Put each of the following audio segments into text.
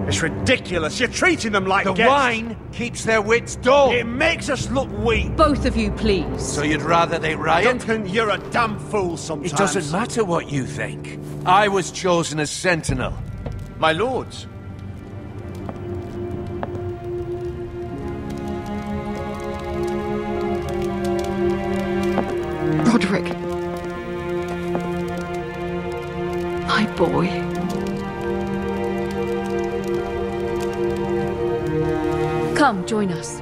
It's ridiculous. You're treating them like The wine keeps their wits dull. It makes us look weak. Both of you, please. So you'd rather they riot? Duncan, you're a damn fool sometimes. It doesn't matter what you think. I was chosen as sentinel. My lords. Roderick. My boy. Come, join us.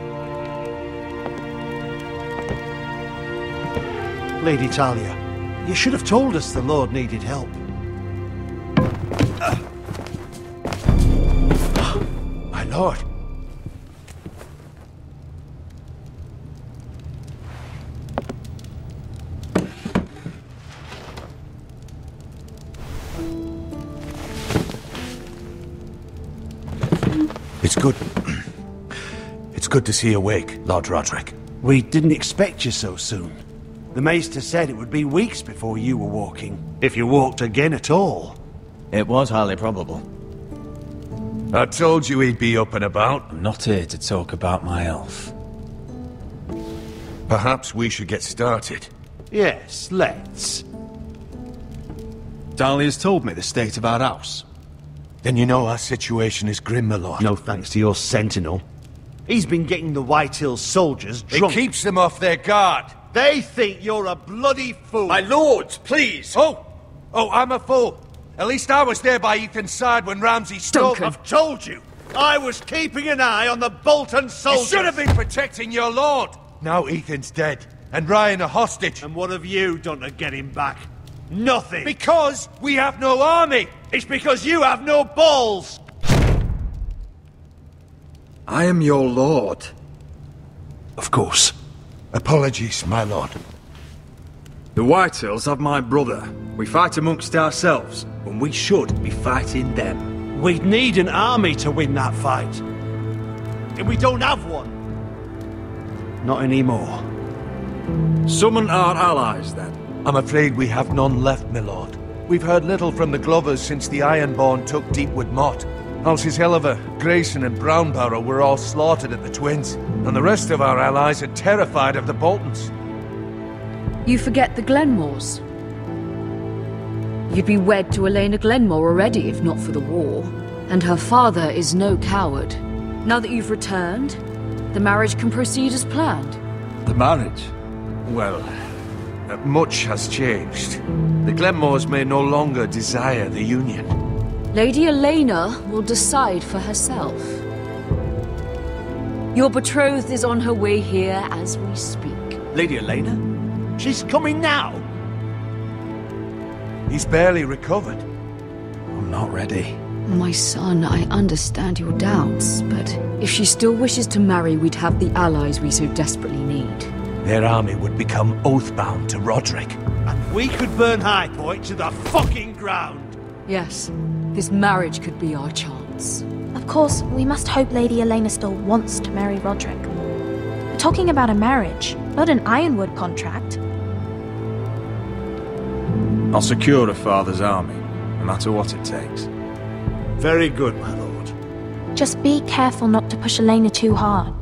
Lady Talia, you should have told us the Lord needed help. My lord. It's good. It's good to see you awake, Lord Roderick. We didn't expect you so soon. The Maester said it would be weeks before you were walking, if you walked again at all. It was highly probable. I told you he'd be up and about. I'm not here to talk about my elf. Perhaps we should get started. Yes, let's. Dahlia's told me the state of our house. Then you know our situation is grim, my lord. No thanks to your sentinel. He's been getting the White Hills soldiers drunk. It keeps them off their guard. They think you're a bloody fool. My lords, please! Oh, I'm a fool. At least I was there by Ethan's side when Ramsay stole... Duncan. I've told you. I was keeping an eye on the Bolton You soldiers. should have been protecting your lord. Now Ethan's dead, and Ryan a hostage. And what have you done to get him back? Nothing. Because we have no army. It's because you have no balls. I am your lord. Of course. Apologies, my lord. The Whitehills have my brother. We fight amongst ourselves, when we should be fighting them. We'd need an army to win that fight. And we don't have one. Not anymore. Summon our allies, then. I'm afraid we have none left, my lord. We've heard little from the Glovers since the Ironborn took Deepwood Motte. Houses Helliver, Grayson and Brownbarrow were all slaughtered at the Twins, and the rest of our allies are terrified of the Boltons. You forget the Glenmores. You'd be wed to Elena Glenmore already if not for the war. And her father is no coward. Now that you've returned, the marriage can proceed as planned. The marriage? Well, much has changed. The Glenmores may no longer desire the union. Lady Elena will decide for herself. Your betrothed is on her way here as we speak. Lady Elena? She's coming now. He's barely recovered. I'm not ready. My son, I understand your doubts, but if she still wishes to marry, we'd have the allies we so desperately need. Their army would become oath-bound to Roderick. And we could burn High Point to the fucking ground. Yes, this marriage could be our chance. Of course, we must hope Lady Elena still wants to marry Roderick. We're talking about a marriage, not an Ironwood contract. I'll secure a father's army, no matter what it takes. Very good, my lord. Just be careful not to push Elena too hard.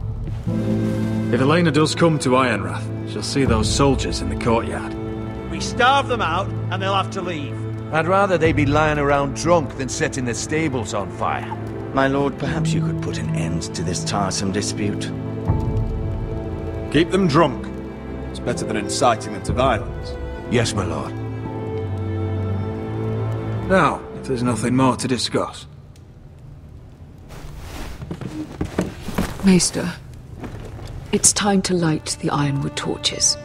If Elena does come to Ironrath, she'll see those soldiers in the courtyard. We starve them out, and they'll have to leave. I'd rather they be lying around drunk than setting the stables on fire. My lord, perhaps you could put an end to this tiresome dispute. Keep them drunk. It's better than inciting them to violence. Yes, my lord. Now, if there's nothing more to discuss. Maester, it's time to light the Ironwood torches.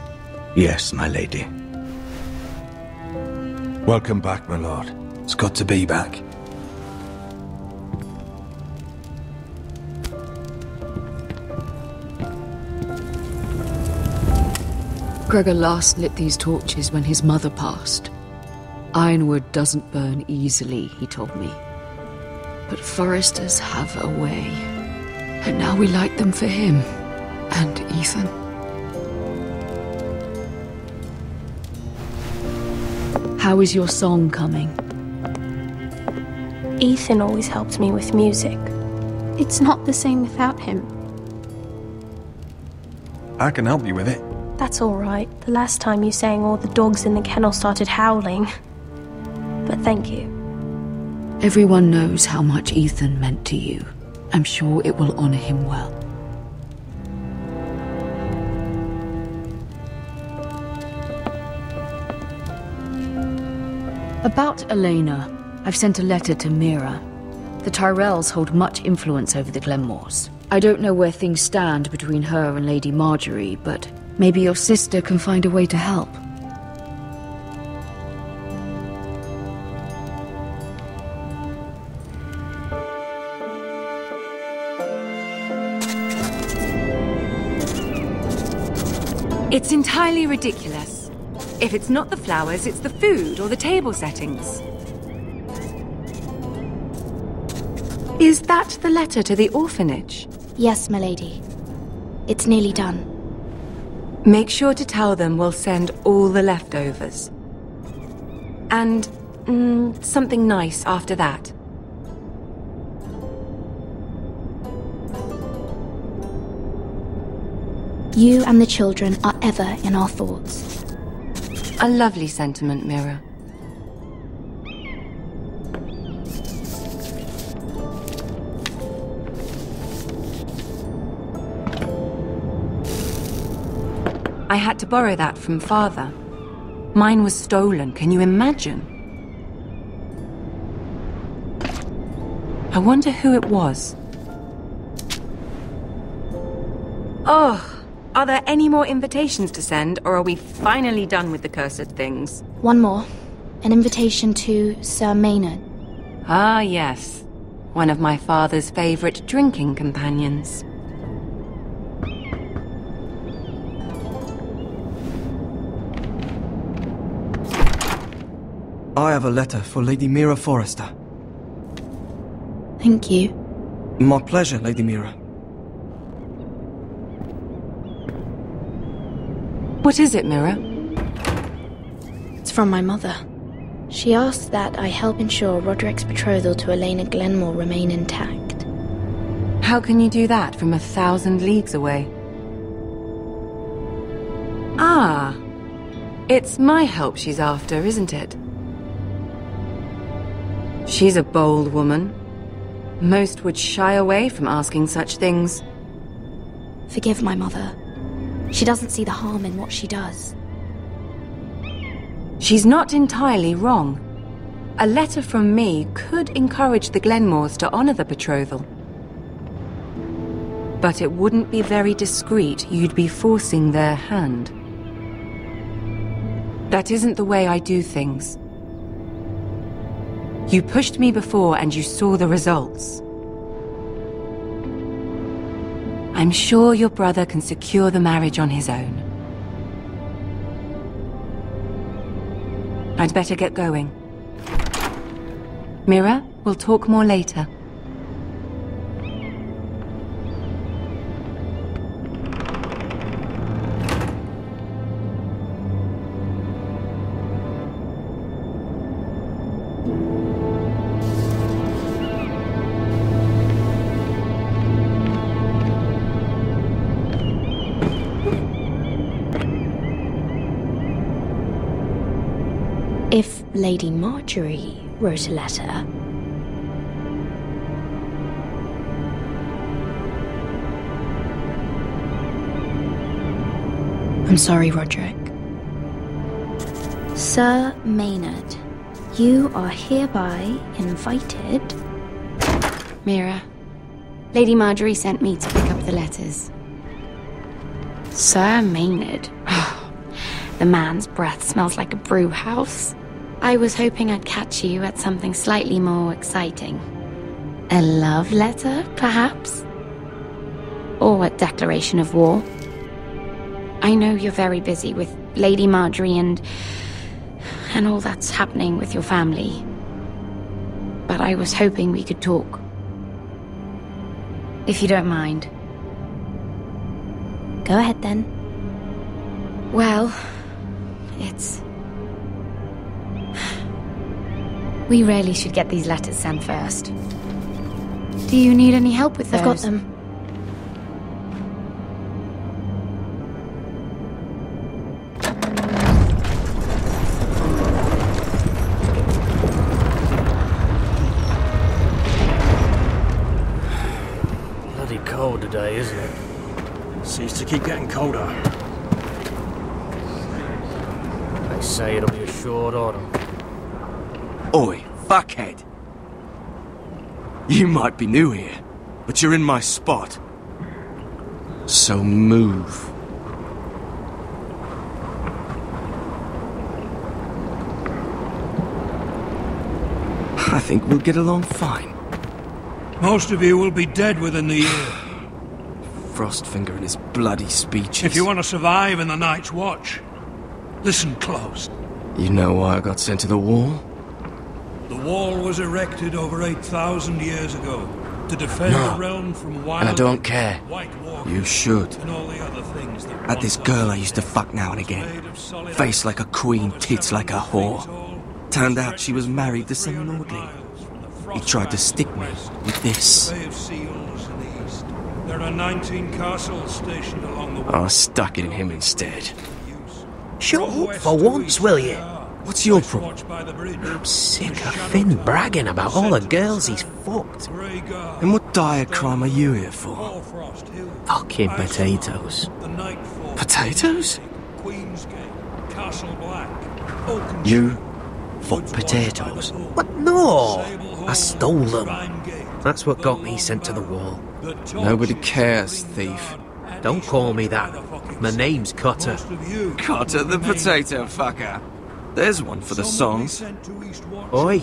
Yes, my lady. Welcome back, my lord. It's good to be back. Gregor last lit these torches when his mother passed. Ironwood doesn't burn easily, he told me. But Forresters have a way. And now we light them for him. And Ethan. How is your song coming? Ethan always helps me with music. It's not the same without him. I can help you with it. That's alright. The last time you sang, all the dogs in the kennel started howling. But thank you. Everyone knows how much Ethan meant to you. I'm sure it will honor him well. About Elena, I've sent a letter to Mira. The Tyrells hold much influence over the Glenmores. I don't know where things stand between her and Lady Marjorie, but maybe your sister can find a way to help. It's entirely ridiculous. If it's not the flowers, it's the food or the table settings. Is that the letter to the orphanage? Yes, milady. It's nearly done. Make sure to tell them we'll send all the leftovers. And, something nice after that. You and the children are ever in our thoughts. A lovely sentiment, Mira. I had to borrow that from Father. Mine was stolen, can you imagine? I wonder who it was. Oh! Are there any more invitations to send, or are we finally done with the cursed things? One more. An invitation to Sir Maynard. Ah, yes. One of my father's favorite drinking companions. I have a letter for Lady Mira Forrester. Thank you. My pleasure, Lady Mira. What is it, Mira? It's from my mother. She asks that I help ensure Roderick's betrothal to Elena Glenmore remain intact. How can you do that from 1,000 leagues away? Ah, it's my help she's after, isn't it? She's a bold woman. Most would shy away from asking such things. Forgive my mother. She doesn't see the harm in what she does. She's not entirely wrong. A letter from me could encourage the Glenmores to honor the betrothal. But it wouldn't be very discreet. You'd be forcing their hand. That isn't the way I do things. You pushed me before and you saw the results. I'm sure your brother can secure the marriage on his own. I'd better get going. Mira, we'll talk more later. If Lady Marjorie wrote a letter... I'm sorry, Roderick. Sir Maynard, you are hereby invited... Mira, Lady Marjorie sent me to pick up the letters. Sir Maynard? The man's breath smells like a brew house. I was hoping I'd catch you at something slightly more exciting. A love letter, perhaps? Or a declaration of war? I know you're very busy with Lady Marjorie and all that's happening with your family. But I was hoping we could talk. If you don't mind. Go ahead, then. Well, it's... We really should get these letters sent first. Do you need any help with those? I've got them. Bloody cold today, isn't it? Seems to keep getting colder. They say it'll be a short autumn. Oi, fuckhead. You might be new here, but you're in my spot. So move. I think we'll get along fine. Most of you will be dead within the year. Frostfinger and his bloody speeches. If you want to survive in the Night's Watch, listen close. You know why I got sent to the wall? The wall was erected over 8,000 years ago to defend the realm from wild... And I don't care. White walkers, you should. And all the other things that At this girl I used to fuck now and again. Face like a queen, tits like a whore. Turned out she was married to some lordling. He tried to stick me with this. Bay of Seals in the east. There are 19 castles stationed along the wall. I stuck it in him instead. Shut up for once, will you? What's your problem? I'm sick of Finn bragging about all the girls he's fucked. And what dire crime are you here for? Fucking potatoes. Potatoes? You fuck potatoes? What? No! I stole them. That's what got me sent to the wall. Nobody cares, thief. Don't call me that. My name's Cutter. Cutter the potato fucker. There's one for the songs. Oi,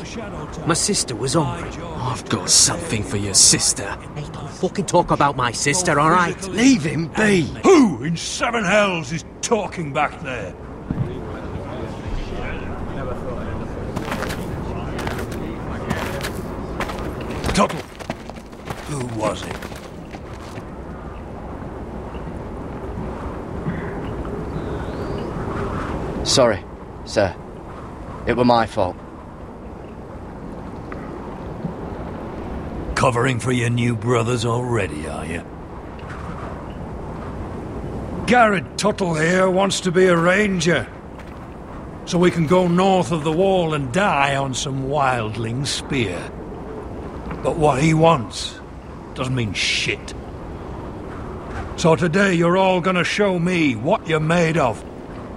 my sister was hungry. I've got something for your sister. Hey, don't fucking talk about my sister, alright? Leave him be. Who in seven hells is talking back there? Tuttle. Who was it? Sorry, sir. It were my fault. Covering for your new brothers already, are you? Garrett Tuttle here wants to be a ranger. So we can go north of the wall and die on some wildling spear. But what he wants doesn't mean shit. So today you're all gonna show me what you're made of.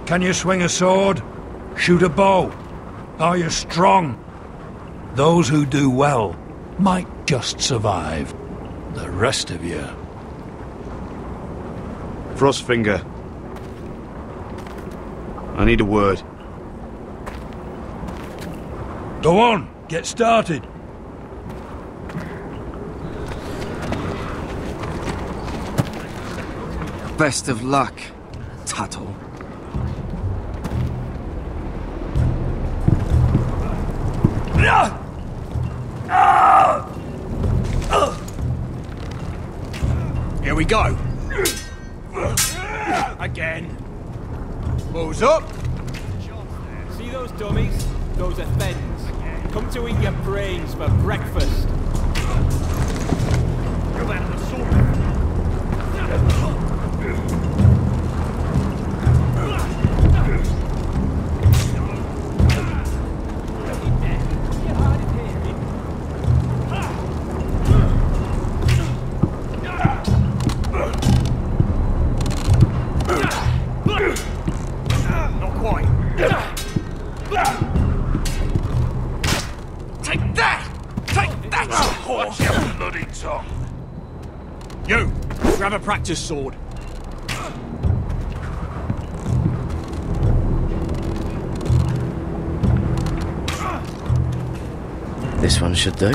Can you swing a sword? Shoot a bow? Are you strong? Those who do well might just survive. The rest of you... Frostfinger. I need a word. Go on, get started. Best of luck, Tuttle. Here we go. Again. Balls up. See those dummies? Those are thens. Come to eat your brains for breakfast. You're out of the sword. You, grab a practice sword. This one should do.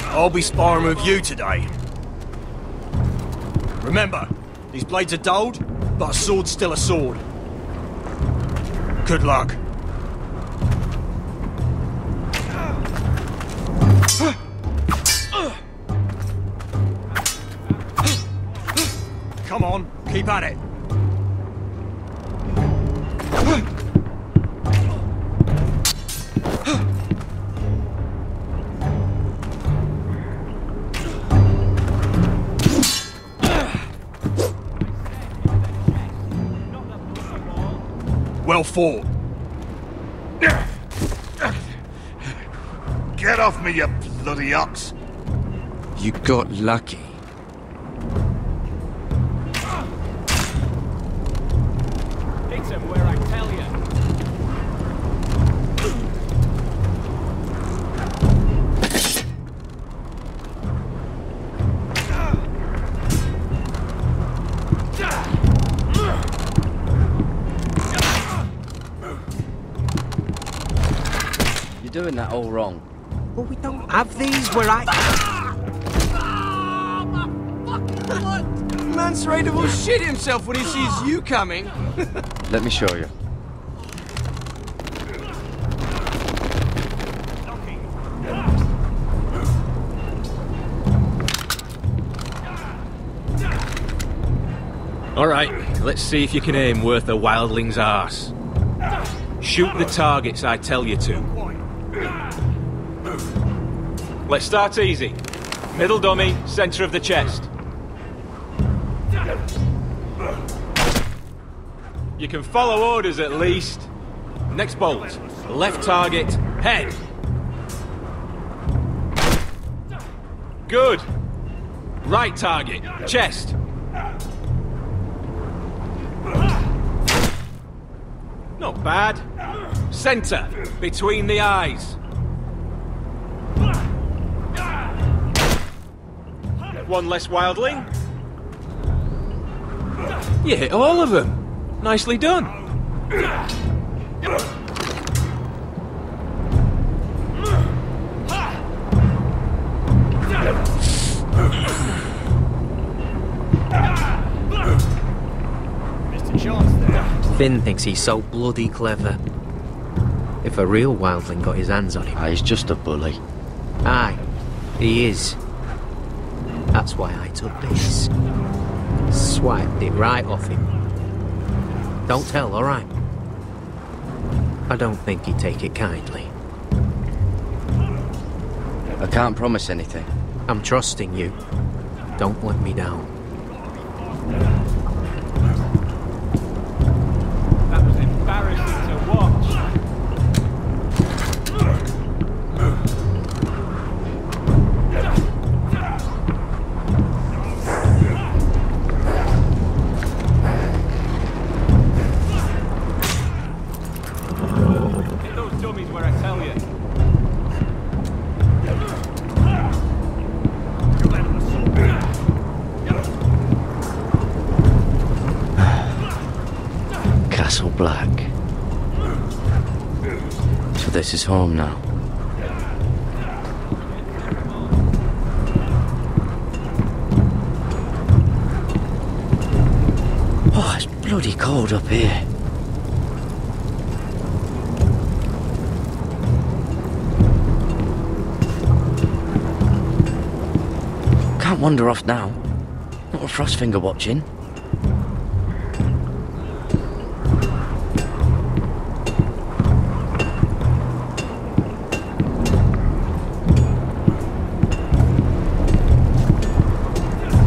I'll be sparring with you today. Remember, these blades are dulled, but a sword's still a sword. Good luck. Come on, keep at it. well fought. Get off me, you bloody ox! You got lucky. Hit him where I tell you. You're doing that all wrong. Well, we don't have these where I... Man's ready to shit himself when he sees you coming. Let me show you. All right, let's see if you can aim worth a wildling's arse. Shoot the targets I tell you to. Let's start easy. Middle dummy, center of the chest. You can follow orders at least. Next bolt. Left target, head. Good. Right target, chest. Not bad. Center, between the eyes. One less wildling. You hit all of them. Nicely done. Mr. Chance there. Finn thinks he's so bloody clever. If a real wildling got his hands on him... He's just a bully. Aye, he is. That's why I took this. Swiped it right off him. Don't tell, alright? I don't think he'd take it kindly. I can't promise anything. I'm trusting you. Don't let me down. That was embarrassing to watch. Hit those dummies where I tell you. Castle Black. So this is home now. Oh, it's bloody cold up here. Can't wander off now. Not a Frostfinger watching.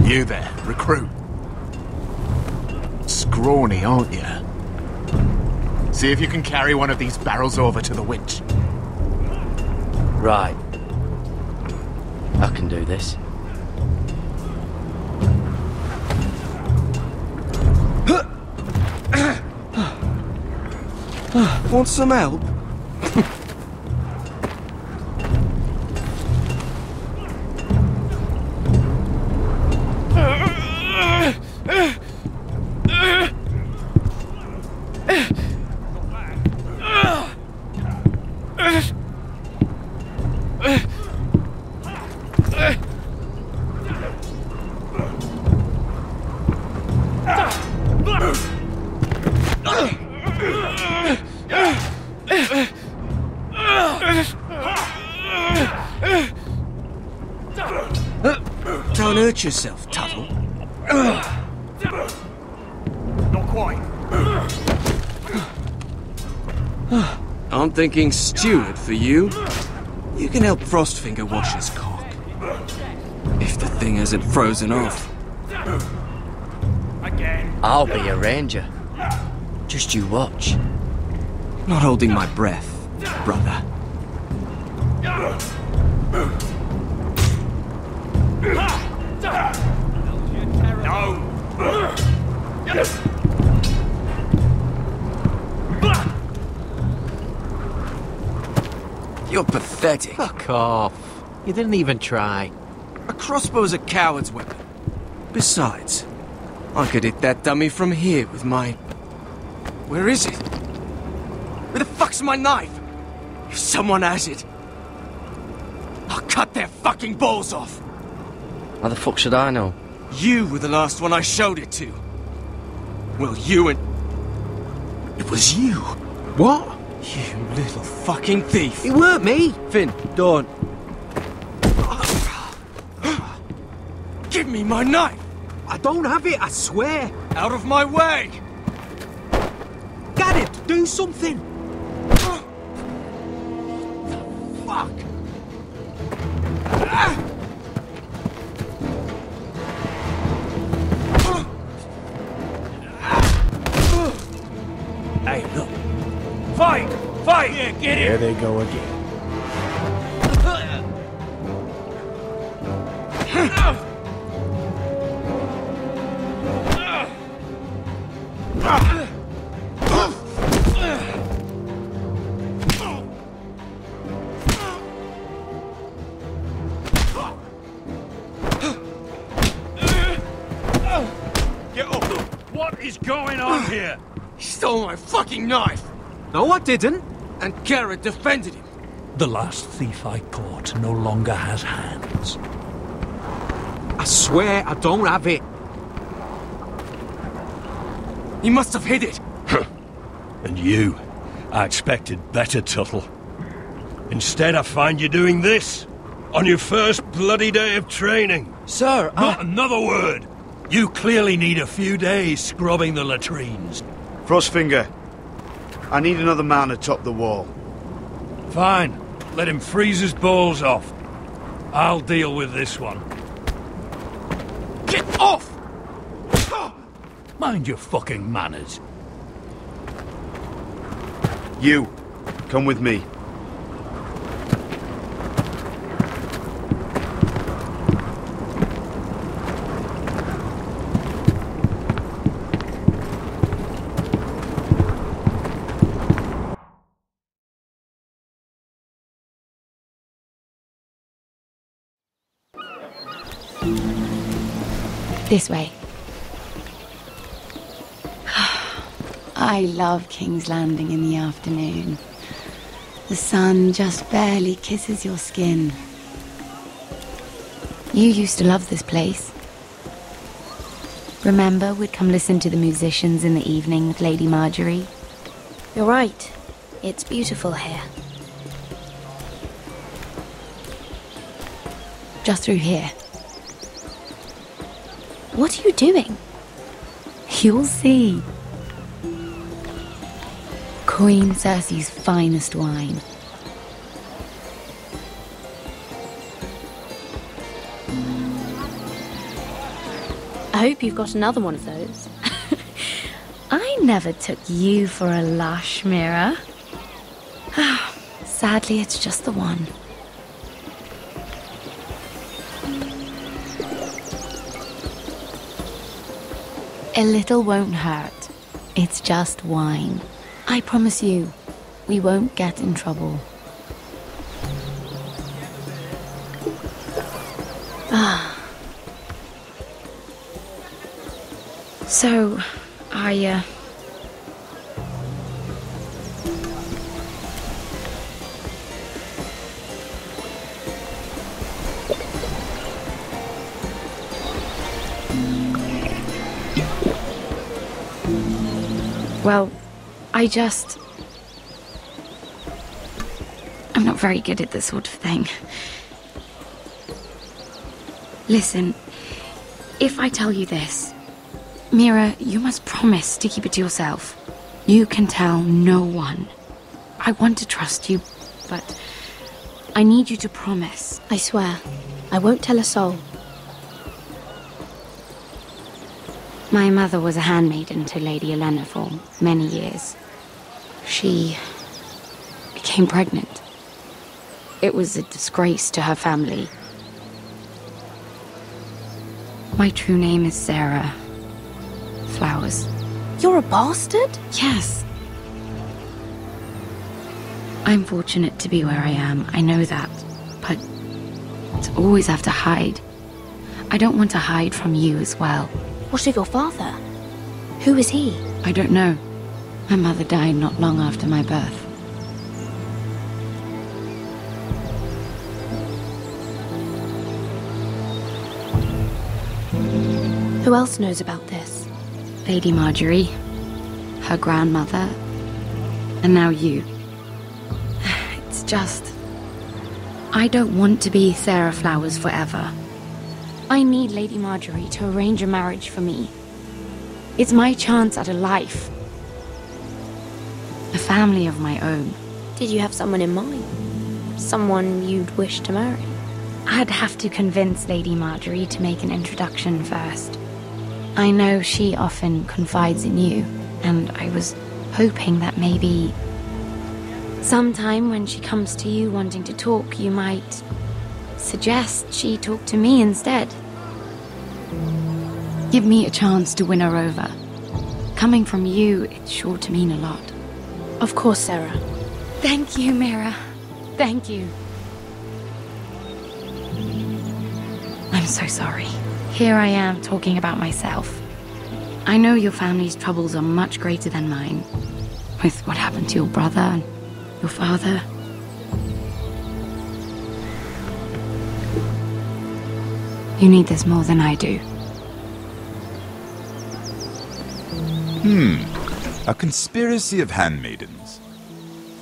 You there, recruit. Scrawny, aren't you? See if you can carry one of these barrels over to the winch. Right. I can do this. Want some help? Don't hurt yourself, Tuttle. Not quite. I'm thinking steward for you. You can help Frostfinger wash his cock. If the thing hasn't frozen off. Again. I'll be a ranger. Just you watch. Not holding my breath, brother. You're pathetic. Fuck off. You didn't even try. A crossbow's a coward's weapon. Besides, I could hit that dummy from here with my... Where is it? Where the fuck's my knife? If someone has it, I'll cut their fucking balls off. How the fuck should I know? You were the last one I showed it to. Well, you and... It was you. What? You little fucking thief. It weren't me. Finn, Don't. Give me my knife. I don't have it, I swear. Out of my way. Get it. Do something. Fuck. Hey, look. Fight! Fight! Yeah, get it! There they go again. Get up! What is going on here? He stole my fucking knife. No, I didn't. And Garrett defended him. The last thief I caught no longer has hands. I swear I don't have it. He must have hid it. And you, I expected better, Tuttle. Instead, I find you doing this on your first bloody day of training. Sir, Not another word. You clearly need a few days scrubbing the latrines. Frostfinger, I need another man atop the wall. Fine. Let him freeze his balls off. I'll deal with this one. Get off! Mind your fucking manners. You, come with me. This way. I love King's Landing in the afternoon. The sun just barely kisses your skin. You used to love this place. Remember, we'd come listen to the musicians in the evening with Lady Marjorie? You're right. It's beautiful here. Just through here. What are you doing? You'll see. Queen Cersei's finest wine. I hope you've got another one of those. I never took you for a lush, Mira. Sadly, it's just the one. A little won't hurt. It's just wine. I promise you, we won't get in trouble. So, well, I'm not very good at this sort of thing. Listen, if I tell you this, Mira, you must promise to keep it to yourself. You can tell no one. I want to trust you, but I need you to promise. I swear, I won't tell a soul. My mother was a handmaiden to Lady Olenna for many years. She became pregnant. It was a disgrace to her family. My true name is Sarah Flowers. You're a bastard? Yes. I'm fortunate to be where I am, I know that. But to always have to hide. I don't want to hide from you as well. What of your father? Who is he? I don't know. My mother died not long after my birth. Who else knows about this? Lady Marjorie, her grandmother, and now you. It's just... I don't want to be Sarah Flowers forever. I need Lady Marjorie to arrange a marriage for me. It's my chance at a life. A family of my own. Did you have someone in mind? Someone you'd wish to marry? I'd have to convince Lady Marjorie to make an introduction first. I know she often confides in you, and I was hoping that maybe sometime when she comes to you wanting to talk, you might suggest she talk to me instead. Give me a chance to win her over. Coming from you, it's sure to mean a lot. Of course, Sarah. Thank you, Mira. Thank you. I'm so sorry. Here I am talking about myself. I know your family's troubles are much greater than mine. With what happened to your brother and your father. You need this more than I do. A conspiracy of handmaidens.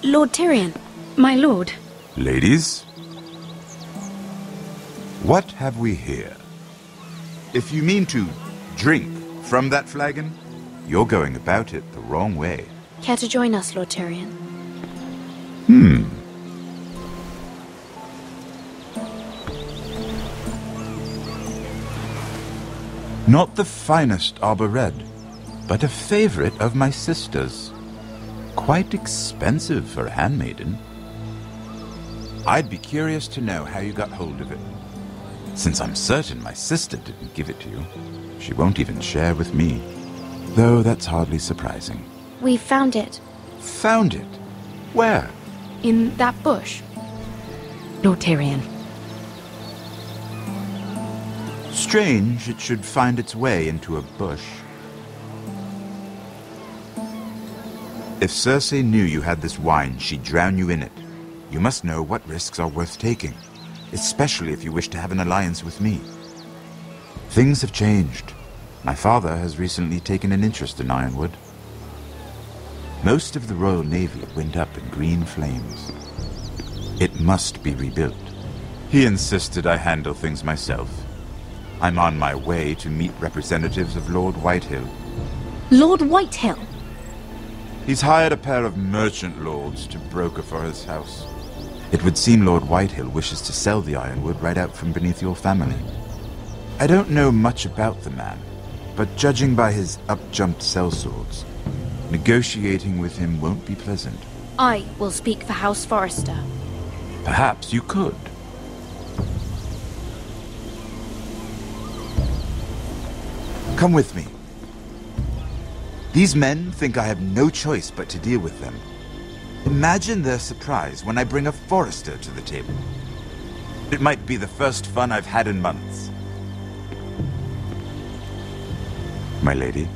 Lord Tyrion. My lord. Ladies, what have we here? If you mean to drink from that flagon, you're going about it the wrong way. Care to join us, Lord Tyrion? Not the finest arbor red, but a favorite of my sister's. Quite expensive for a handmaiden. I'd be curious to know how you got hold of it. Since I'm certain my sister didn't give it to you, she won't even share with me. Though that's hardly surprising. We found it. Found it? Where? In that bush. Lord Tyrion. Strange it should find its way into a bush. If Cersei knew you had this wine, she'd drown you in it. You must know what risks are worth taking, especially if you wish to have an alliance with me. Things have changed. My father has recently taken an interest in Ironwood. Most of the Royal Navy went up in green flames. It must be rebuilt. He insisted I handle things myself. I'm on my way to meet representatives of Lord Whitehill. Lord Whitehill? He's hired a pair of merchant lords to broker for his house. It would seem Lord Whitehill wishes to sell the Ironwood right out from beneath your family. I don't know much about the man, but judging by his up-jumped sellswords, negotiating with him won't be pleasant. I will speak for House Forrester. Perhaps you could. Come with me. These men think I have no choice but to deal with them. Imagine their surprise when I bring a Forrester to the table. It might be the first fun I've had in months. My lady.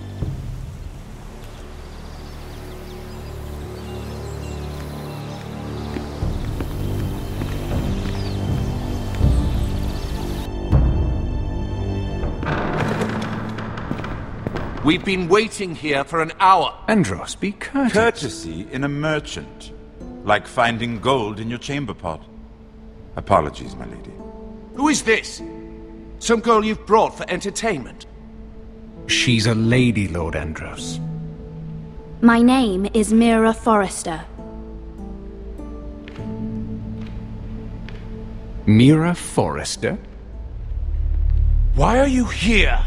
We've been waiting here for an hour. Andros, be courteous. Courtesy in a merchant. Like finding gold in your chamber pot. Apologies, my lady. Who is this? Some girl you've brought for entertainment? She's a lady, Lord Andros. My name is Mira Forrester. Mira Forrester? Why are you here?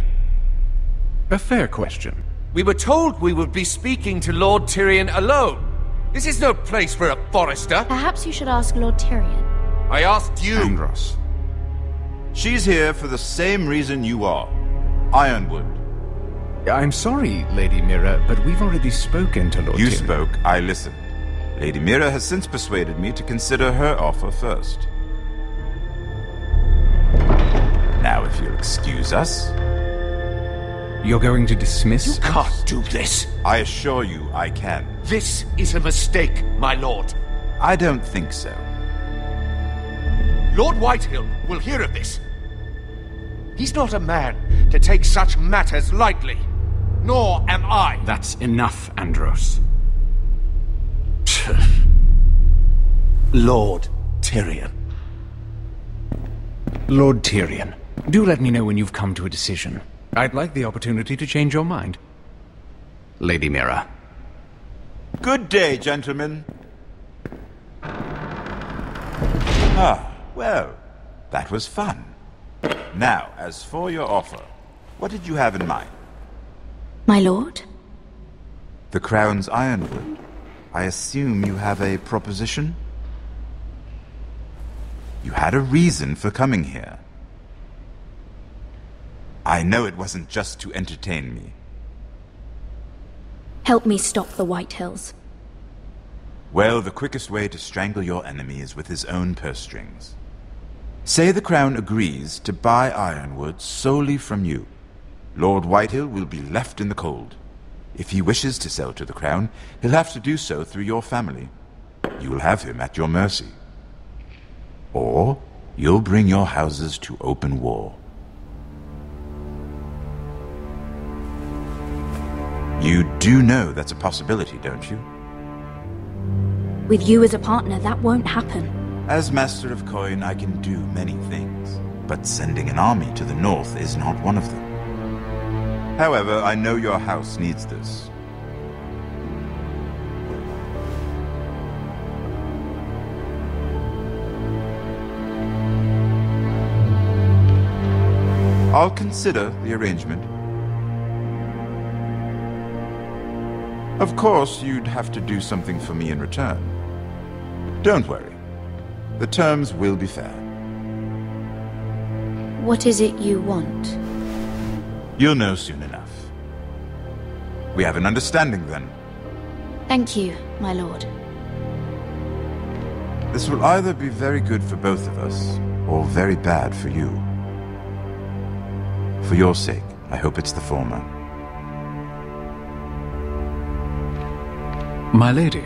A fair question. We were told we would be speaking to Lord Tyrion alone. This is no place for a Forrester. Perhaps you should ask Lord Tyrion. I asked you. Andros. She's here for the same reason you are. Ironwood. I'm sorry, Lady Mira, but we've already spoken to Lord You Tyrion. spoke, I listened. Lady Mira has since persuaded me to consider her offer first. Now, if you'll excuse us... You're going to dismiss You can't do this. I assure you I can. This is a mistake, my lord. I don't think so. Lord Whitehill will hear of this. He's not a man to take such matters lightly. Nor am I. That's enough, Andros. Lord Tyrion. Lord Tyrion, do let me know when you've come to a decision. I'd like the opportunity to change your mind. Lady Mira. Good day, gentlemen. Ah, well, that was fun. Now, as for your offer, what did you have in mind? My lord? The Crown's Ironwood. I assume you have a proposition? You had a reason for coming here. I know it wasn't just to entertain me. Help me stop the Whitehills. Well, the quickest way to strangle your enemy is with his own purse strings. Say the Crown agrees to buy Ironwood solely from you. Lord Whitehill will be left in the cold. If he wishes to sell to the Crown, he'll have to do so through your family. You will have him at your mercy. Or you'll bring your houses to open war. You do know that's a possibility, don't you? With you as a partner, that won't happen. As Master of Coin, I can do many things, but sending an army to the north is not one of them. However, I know your house needs this. I'll consider the arrangement. Of course, you'd have to do something for me in return. Don't worry. The terms will be fair. What is it you want? You'll know soon enough. We have an understanding then. Thank you, my lord. This will either be very good for both of us, or very bad for you. For your sake, I hope it's the former. My lady.